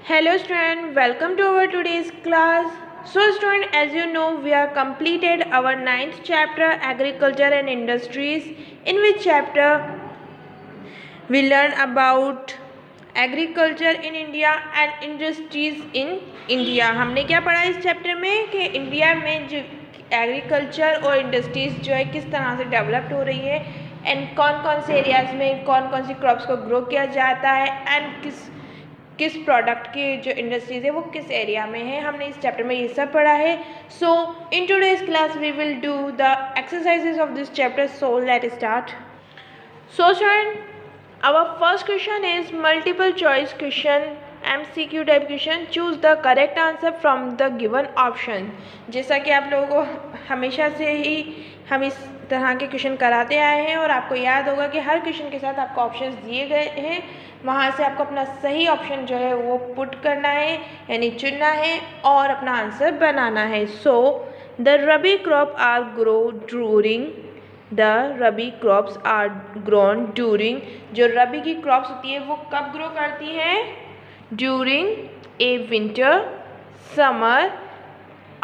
Hello student, welcome to our today's class. So student, as you know, we have completed our 9th chapter Agriculture and Industries, in which chapter we learn about agriculture in India and industries in India. हमने क्या पढ़ा इस chapter में कि India में जो agriculture और industries जो है किस तरह से डेवलप्ड हो रही है एंड कौन कौन से एरियाज़ में कौन कौन सी क्रॉप्स को ग्रो किया जाता है एंड किस प्रोडक्ट की जो इंडस्ट्रीज़ है वो किस एरिया में है। हमने इस चैप्टर में ये सब पढ़ा है। So in today's class we will do the exercises of this chapter. So let start. So student, our first question is multiple choice question, MCQ type question. Choose the correct answer from the given option. जैसा कि आप लोगों को हमेशा से ही हम इस तरह के क्वेश्चन कराते आए हैं और आपको याद होगा कि हर क्वेश्चन के साथ आपको ऑप्शंस दिए गए हैं, वहाँ से आपको अपना सही ऑप्शन जो है वो पुट करना है यानी चुनना है और अपना आंसर बनाना है। So the rabi crop are grow during the rabi crops are grown during, जो रबी की क्रॉप्स होती है वो कब ग्रो करती हैं? During a winter, summer,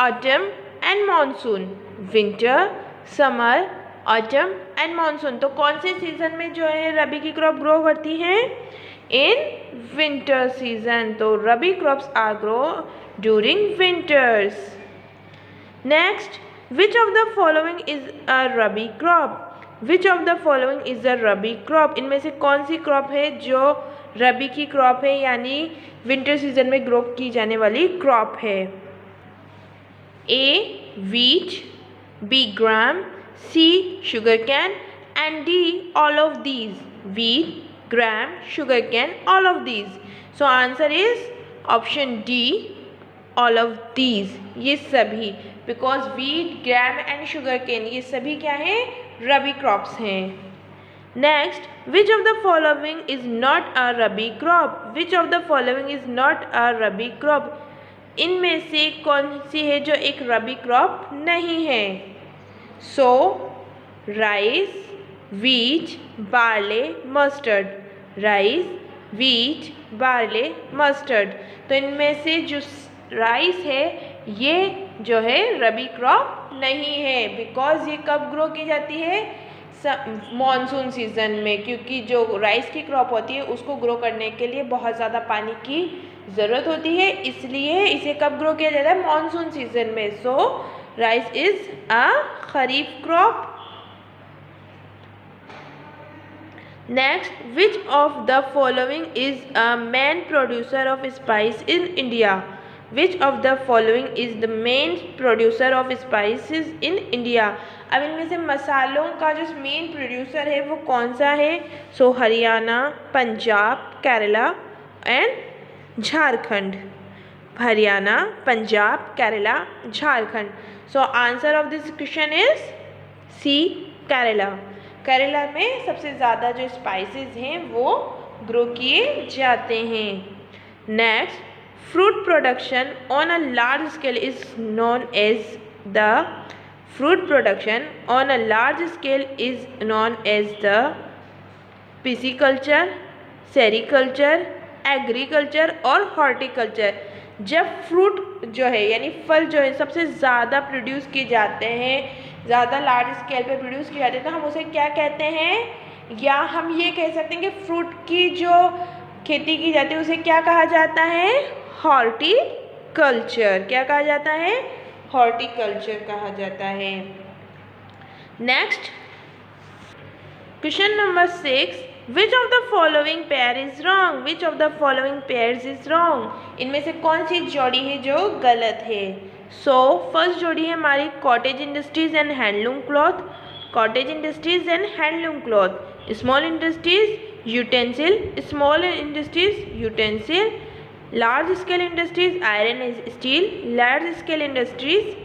autumn and monsoon. Winter, summer, autumn and monsoon. तो कौन से सीजन में जो है रबी की क्रॉप ग्रो करती हैं? In winter season. तो rabi crops are grow during winters. Next, which of the following is a rabi crop? which of the following is a rabi crop? इनमें से कौन सी क्रॉप है जो रबी की क्रॉप है यानी विंटर सीजन में ग्रो की जाने वाली क्रॉप है? A wheat, B gram, C sugar cane and D all of these. wheat, gram, sugar cane, all of these. So answer is option D, all of these. ये सभी, because wheat, gram and sugar cane ये सभी क्या हैं? Rabi crops हैं। Next, which of the following is not a rabi crop? Which of the following is not a rabi crop? इनमें से कौन सी है जो एक रबी क्रॉप नहीं है? So rice, wheat, barley, mustard. Rice, wheat, barley, mustard. तो इनमें से जो राइस है ये जो है रबी क्रॉप नहीं है, बिकॉज ये कब ग्रो की जाती है? मॉनसून सीजन में, क्योंकि जो राइस की क्रॉप होती है उसको ग्रो करने के लिए बहुत ज़्यादा पानी की ज़रूरत होती है, इसलिए इसे कब ग्रो किया जाता है? मॉनसून सीजन में। So rice is a kharif crop. Next, which of the following is a main producer of spice in India? Which of the following is the main producer of spices in India? अब इनमें से मसालों का जो main producer है वो कौन सा है? So Haryana, Punjab, Kerala and Jharkhand. Haryana, Punjab, Kerala, Jharkhand. So answer of this question is C, Kerala. Kerala में सबसे ज़्यादा जो स्पाइसेस हैं वो ग्रो किए जाते हैं। Next, fruit production on a large scale is known as the pisciculture, sericulture, agriculture और हॉर्टिकल्चर। जब फ्रूट जो है यानी फल जो है सबसे ज़्यादा प्रोड्यूस किए जाते हैं, ज़्यादा लार्ज स्केल पे प्रोड्यूस किए जाते हैं, तो हम उसे क्या कहते हैं? या हम ये कह सकते हैं कि फ्रूट की जो खेती की जाती है उसे क्या कहा जाता है? हॉर्टिकल्चर। क्या कहा जाता है? हॉर्टिकल्चर कहा जाता है। Next, question number 6, which of the following pair is wrong? Which of the following pairs is wrong? इनमें से कौन सी जोड़ी है जो गलत है? सो फर्स्ट जोड़ी है हमारी cottage industries and handloom cloth. Cottage industries and handloom cloth. Small industries, utensil. Small industries, utensil. Large scale industries, iron and steel. Large scale industries,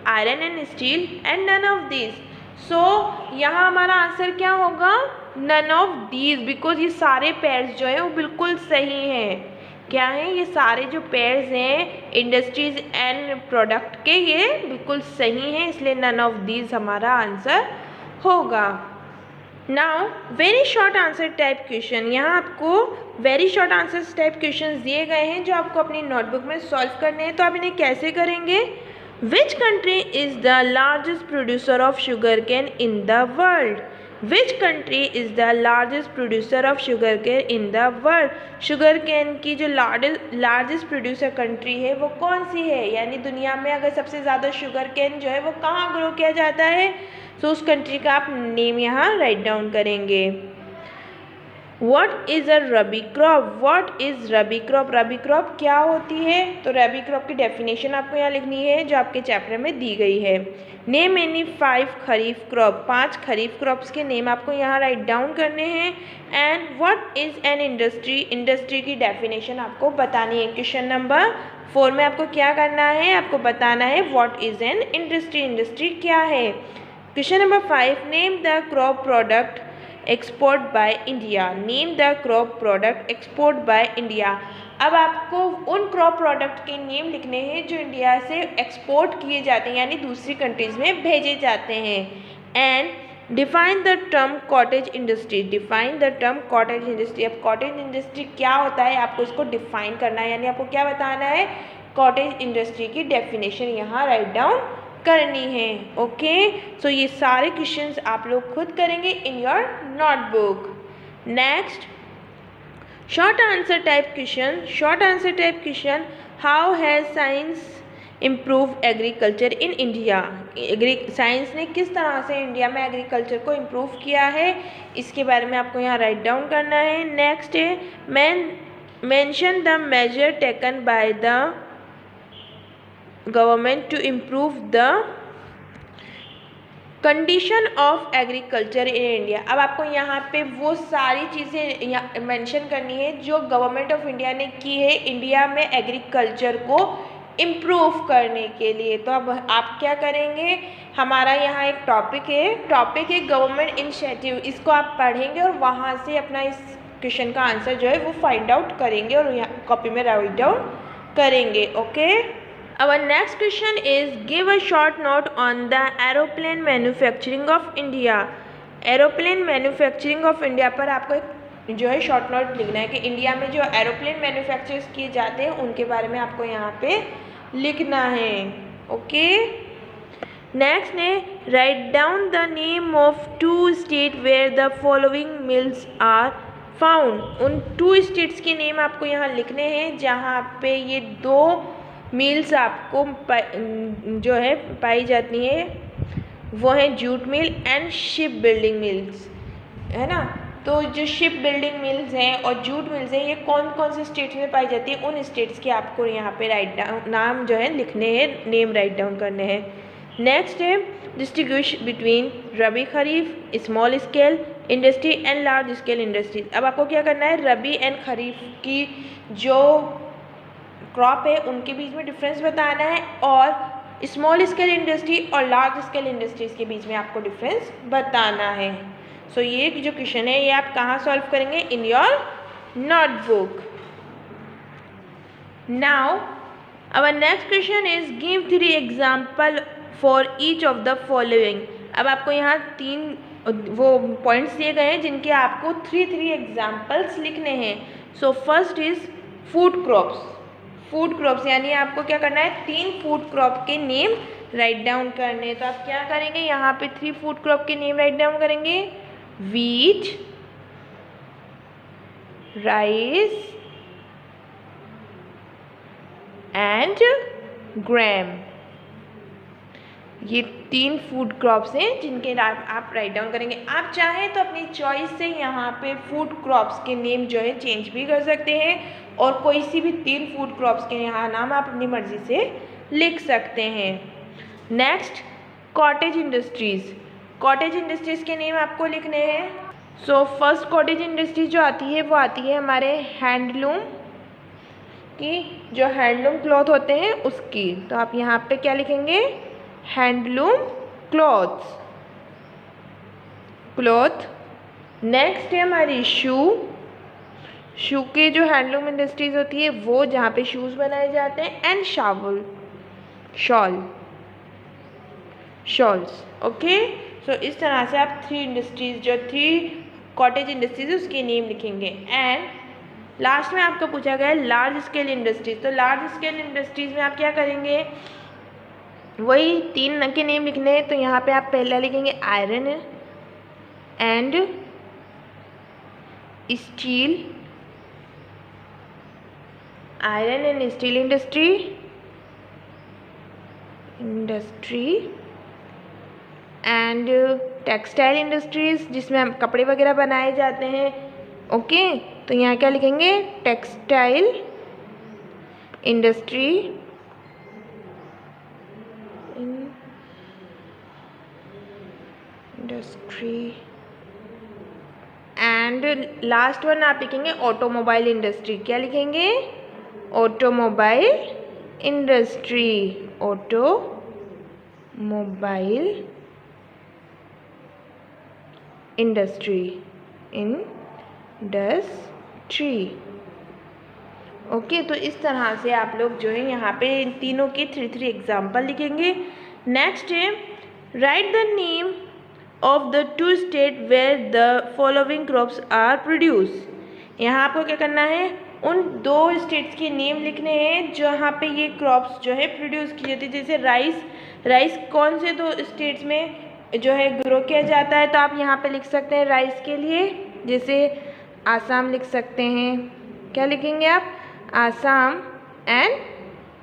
iron and steel and none of these. So यहाँ हमारा answer क्या होगा? None of these, because ये सारे pairs जो हैं वो बिल्कुल सही हैं। क्या हैं? ये सारे जो पेयर्स हैं इंडस्ट्रीज एंड प्रोडक्ट के ये बिल्कुल सही हैं, इसलिए नन ऑफ दीज हमारा आंसर होगा। Now very short answer type question, यहाँ आपको very short answer type question दिए गए हैं जो आपको अपनी नोटबुक में सॉल्व करने हैं। तो आप इन्हें कैसे करेंगे? Which country is the largest producer of sugar cane in the world? Which country is the largest producer of sugar cane in the world? Sugar cane की जो लार्जेस्ट प्रोड्यूसर कंट्री है वो कौन सी है, यानी दुनिया में अगर सबसे ज़्यादा शुगर केन जो है वो कहाँ ग्रो किया जाता है? तो उस कंट्री का आप नेम यहाँ राइट डाउन करेंगे। What is a rabi crop? What is rabi crop? Rabi crop क्या होती है? तो रबी क्रॉप की डेफिनेशन आपको यहाँ लिखनी है जो आपके चैप्टर में दी गई है। नेम एनी 5 खरीफ क्रॉप, 5 खरीफ क्रॉप्स के नेम आपको यहाँ राइट डाउन करने हैं। And what is an industry? Industry की डेफिनेशन आपको बतानी है। क्वेश्चन नंबर 4 में आपको क्या करना है? आपको बताना है what is an industry, industry क्या है। Question number 5, name the crop product export by India. Name the crop product export by India. अब आपको उन क्रॉप प्रोडक्ट के नेम लिखने हैं जो इंडिया से एक्सपोर्ट किए जाते हैं, यानी दूसरी कंट्रीज़ में भेजे जाते हैं। And define the term cottage industry. Define the term cottage industry. अब कॉटेज इंडस्ट्री क्या होता है आपको इसको डिफाइन करना है, यानी आपको क्या बताना है? कॉटेज इंडस्ट्री की डेफिनेशन यहाँ राइट डाउन करनी है। ओके, सो ये सारे क्वेश्चंस आप लोग खुद करेंगे in your notebook. Next, short answer type question. Short answer type question, how has science improve agriculture in India? Science ने किस तरह से इंडिया में एग्रीकल्चर को इम्प्रूव किया है, इसके बारे में आपको यहाँ राइट डाउन करना है। नेक्स्ट है mention the major taken by the government to improve the condition of agriculture in India. अब आपको यहाँ पे वो सारी चीज़ें मेंशन करनी है जो गवर्नमेंट ऑफ इंडिया ने की है इंडिया में एग्रीकल्चर को इम्प्रूव करने के लिए। तो अब आप क्या करेंगे? हमारा यहाँ एक टॉपिक है गवर्नमेंट इनिशिएटिव, इसको आप पढ़ेंगे और वहाँ से अपना इस क्वेश्चन का आंसर जो है वो फाइंड आउट करेंगे और यहाँ कॉपी में राइट डाउन करेंगे। Okay, our next question is give a short note on the aeroplane manufacturing of India। Aeroplane manufacturing of India पर आपको एक जो है शॉर्ट नोट लिखना है कि इंडिया में जो एरोप्लेन मैन्युफैक्चर किए जाते हैं उनके बारे में आपको यहाँ पे लिखना है। ओके, नेक्स्ट ने write down the name of 2 state where the following mills are found. उन 2 स्टेट्स के नेम आपको यहाँ लिखने हैं जहाँ पे ये 2 मिल्स आपको जो है पाई जाती हैं, वो हैं jute mill and ship building mills, है ना। तो जो शिप बिल्डिंग मिल्स हैं और जूट मिल्स हैं ये कौन कौन से स्टेट्स में पाई जाती है, उन स्टेट्स के आपको यहाँ पे राइट डाउन नाम जो है लिखने हैं, नेम राइट डाउन करने हैं। नेक्स्ट है distinguish between rabi kharif small scale industry and large scale industry. अब आपको क्या करना है? रबी एंड खरीफ की जो क्रॉप है उनके बीच में डिफरेंस बताना है और स्मॉल स्केल इंडस्ट्री और लार्ज स्केल इंडस्ट्रीज के बीच में आपको डिफरेंस बताना है। सो ये जो क्वेश्चन है ये आप कहाँ सॉल्व करेंगे? In your notebook. Now our next question is give 3 example for each of the following. अब आपको यहाँ 3 वो पॉइंट्स दिए गए हैं जिनके आपको 3 एग्जाम्पल्स लिखने हैं। So first is food crops. Food crops यानी आपको क्या करना है? 3 फूड क्रॉप के नेम राइट डाउन करने। तो आप क्या करेंगे? यहाँ पे 3 फूड क्रॉप के नेम राइट डाउन करेंगे। वीट, राइस एंड ग्राम। ये 3 फूड क्रॉप्स हैं जिनके आप राइट डाउन करेंगे। आप चाहें तो अपनी चॉइस से यहाँ पे फूड क्रॉप्स के नेम जो है चेंज भी कर सकते हैं और कोई सी भी 3 फूड क्रॉप्स के यहाँ नाम आप अपनी मर्जी से लिख सकते हैं। Next, cottage industries. Cottage industries के नेम आपको लिखने हैं। सो फर्स्ट कॉटेज इंडस्ट्रीज जो आती है वो आती है हमारे हैंडलूम की, जो हैंडलूम क्लॉथ होते हैं उसकी। तो आप यहाँ पे क्या लिखेंगे? Handloom cloth. नेक्स्ट है हमारी शू के जो हैंडलूम इंडस्ट्रीज होती है वो जहाँ पे शूज़ बनाए जाते हैं। And shawls. ओके, सो इस तरह से आप 3 इंडस्ट्रीज़, जो 3 कॉटेज इंडस्ट्रीज उसके नेम लिखेंगे। एंड लास्ट में आपको पूछा गया है लार्ज स्केल इंडस्ट्रीज। तो लार्ज स्केल इंडस्ट्रीज में आप क्या करेंगे, वही 3 के नेम लिखने हैं। तो यहाँ पे आप पहला लिखेंगे iron and steel, iron and steel industry and textile industries, जिसमें हम कपड़े वगैरह बनाए जाते हैं। ओके, तो यहाँ क्या लिखेंगे, textile industry and last one आप लिखेंगे ऑटोमोबाइल इंडस्ट्री। क्या लिखेंगे, automobile industry, automobile industry okay. तो इस तरह से आप लोग जो है यहाँ पे इन तीनों के 3 एग्जाम्पल लिखेंगे। नेक्स्ट है write the name of the 2 state where the following crops are produce. यहाँ आपको क्या करना है, उन 2 स्टेट्स के नेम लिखने हैं जहाँ पे ये क्रॉप्स जो है प्रोड्यूस की जाती है। जैसे राइस कौन से 2 स्टेट्स में जो है ग्रो किया जाता है, तो आप यहाँ पे लिख सकते हैं राइस के लिए, जैसे आसाम लिख सकते हैं। क्या लिखेंगे आप, Assam and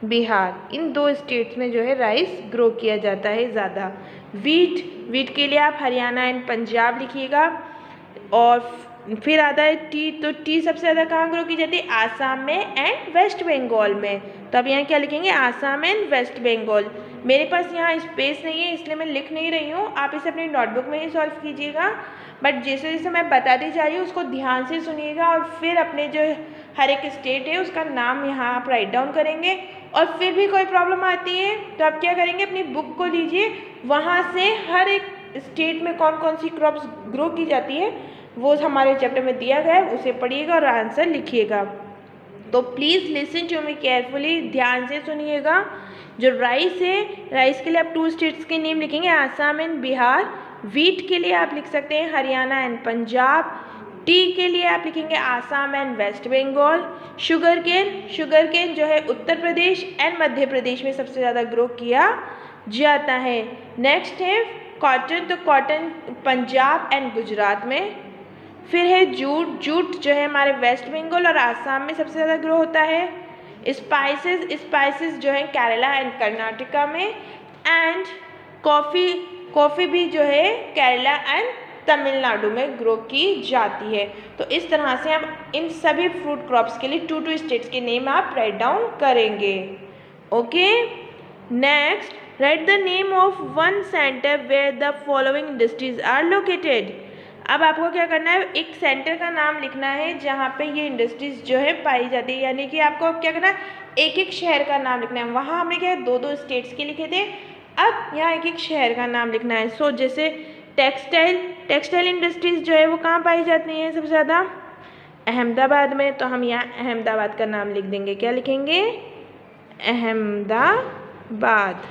Bihar, in 2 states में जो है राइस ग्रो किया जाता है ज़्यादा। वीट के लिए आप हरियाणा एंड पंजाब लिखिएगा। और फिर आता है टी, तो टी सबसे ज़्यादा कहाँ ग्रो की जाती है, आसाम में एंड वेस्ट बंगाल में। तो अब यहाँ क्या लिखेंगे, आसाम एंड वेस्ट बंगाल। मेरे पास यहाँ स्पेस नहीं है इसलिए मैं लिख नहीं रही हूँ, आप इसे अपनी नोटबुक में ही सॉल्व कीजिएगा। बट जैसे जैसे मैं बताती जा रही हूँ उसको ध्यान से सुनिएगा, और फिर अपने जो हर एक स्टेट है उसका नाम यहाँ आप राइट डाउन करेंगे। और फिर भी कोई प्रॉब्लम आती है तो आप क्या करेंगे, अपनी बुक को लीजिए, वहाँ से हर एक स्टेट में कौन कौन सी क्रॉप्स ग्रो की जाती है वो हमारे चैप्टर में दिया गया है, उसे पढ़िएगा और आंसर लिखिएगा। तो please listen to me carefully, ध्यान से सुनिएगा। जो राइस है, राइस के लिए आप 2 स्टेट्स के नेम लिखेंगे, आसाम एंड बिहार। वीट के लिए आप लिख सकते हैं हरियाणा एंड पंजाब। टी के लिए आप लिखेंगे Assam and West Bengal. Sugar cane जो है उत्तर प्रदेश एंड मध्य प्रदेश में सबसे ज़्यादा ग्रो किया जाता है। नेक्स्ट है कॉटन, तो कॉटन पंजाब एंड गुजरात में। फिर है जूट जो है हमारे वेस्ट बंगाल और आसाम में सबसे ज़्यादा ग्रो होता है। स्पाइसेस जो है केरला एंड कर्नाटका में। एंड कॉफ़ी भी जो है केरला एंड तमिलनाडु में ग्रो की जाती है। तो इस तरह से हम इन सभी फ्रूट क्रॉप्स के लिए 2 स्टेट्स के नेम आप राइट डाउन करेंगे। Okay, next write the name of 1 centre where the following industries are located. अब आपको क्या करना है, एक सेंटर का नाम लिखना है जहाँ पे ये इंडस्ट्रीज जो है पाई जाती है। यानी कि आपको क्या करना है, एक शहर का नाम लिखना है। वहाँ हमने क्या 2 स्टेट्स के लिखे थे, अब यहाँ एक शहर का नाम लिखना है। सो जैसे टेक्सटाइल इंडस्ट्रीज जो है वो कहाँ पाई जाती हैं सबसे ज़्यादा, अहमदाबाद में। तो हम यहाँ अहमदाबाद का नाम लिख देंगे। क्या लिखेंगे, अहमदाबाद।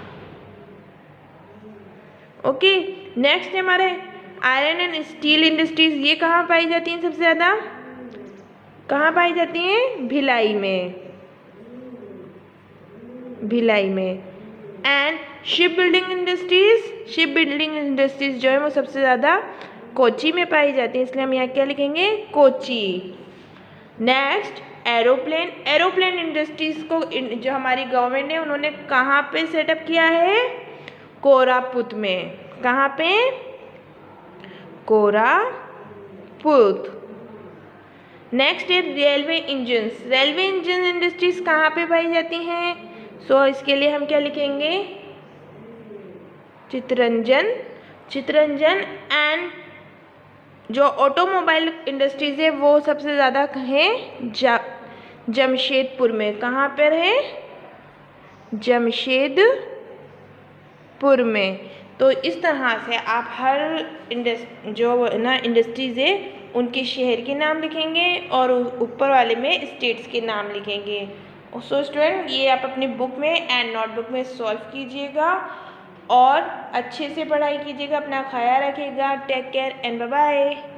ओके, नेक्स्ट है हमारे आयरन एंड स्टील इंडस्ट्रीज। ये कहाँ पाई जाती हैं सबसे ज़्यादा, कहाँ पाई जाती हैं, भिलाई में। एंड शिप बिल्डिंग इंडस्ट्रीज जो है वो सबसे ज़्यादा कोची में पाई जाती है, इसलिए हम यहाँ क्या लिखेंगे, कोची। नेक्स्ट एरोप्लेन इंडस्ट्रीज को जो हमारी गवर्नमेंट है उन्होंने कहाँ पे सेटअप किया है, कोरापुट में। कहाँ पे, कोरापुट। नेक्स्ट है रेलवे इंजन इंडस्ट्रीज कहाँ पे पाई जाती हैं। सो इसके लिए हम क्या लिखेंगे, चितरंजन। एंड जो ऑटोमोबाइल इंडस्ट्रीज है वो सबसे ज़्यादा है जमशेदपुर में। कहाँ पर है, जमशेदपुर में। तो इस तरह से आप हर इंडस्ट्रीज है उनके शहर के नाम लिखेंगे और ऊपर वाले में स्टेट्स के नाम लिखेंगे। सो स्टूडेंट, ये आप अपनी बुक में एंड नोटबुक में सॉल्व कीजिएगा। और अच्छे से पढ़ाई कीजिएगा, अपना ख्याल रखिएगा। Take care and bye bye.